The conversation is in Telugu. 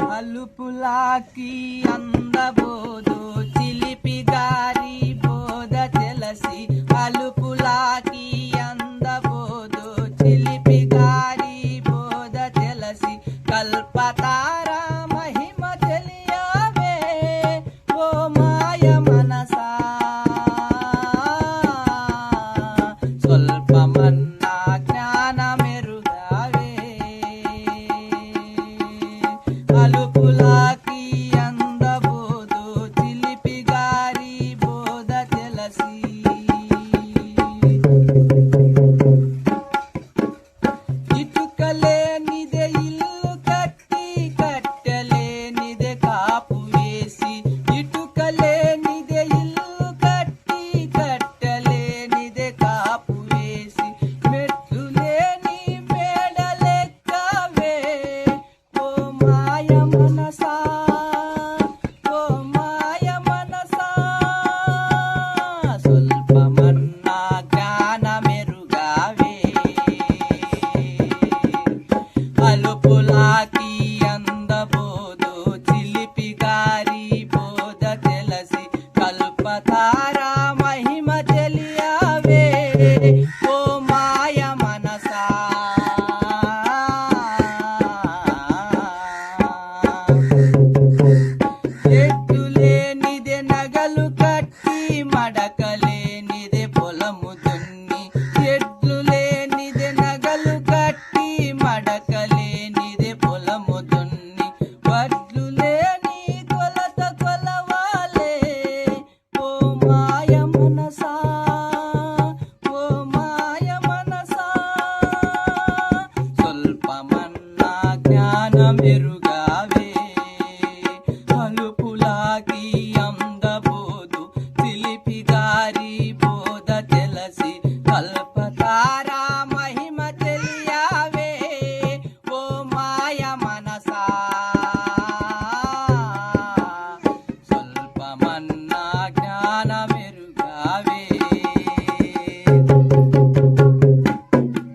అలుపులాకి అందబోదు చిలిపి గారి బోధ తెలసి అలుపులాకి అందబోదు చిలిపి గారి బోధ తెలసి కల్పతార మహిమ తెలియవే ఓ మాయ మనసా స్వల్పమన్నా జ్ఞానమెరుగావే అలుపులాకి అందబోదు చిలిపి గారి బోధ తెలసి ఇటుకలేనిదే ఇల్లు కట్టి కట్టలేనిదే కాపు వేసి ఇటుకలేనిదే ఇల్లు కట్టి కట్టలేనిదే కాపు వేసి మెట్లు లేని మేడలెక్కవే ఓ మాయ మనసా ఓ మాయ మనసా స్వల్పమన్నా జ్ఞానమెరుగావే అలుపులాకి అందబోదు చిలిపి గారి బోధ తెలసి కల్పతార మహిమ తెలియవే ఓ మాయ మనసా ఎద్దులేనిదే నగలు కట్టి మడకలేనిదే పొలము దున్ని ఎద్దులేనిదే నగలు కట్టి మడకలేనిదే పొలము దున్ని వడ్లు లేని కొలత కొలవాలే ఓ మాయ మనసా ఓ మాయ మనసా స్వల్పమన్నా జ్ఞానమెరుగావే అలుపులాకి అందబోదు చిలిపి గారి బోధ తెలసి కల్పతార మహిమ తెలియవే ఓ మాయ మనసా స్వల్పమన్నా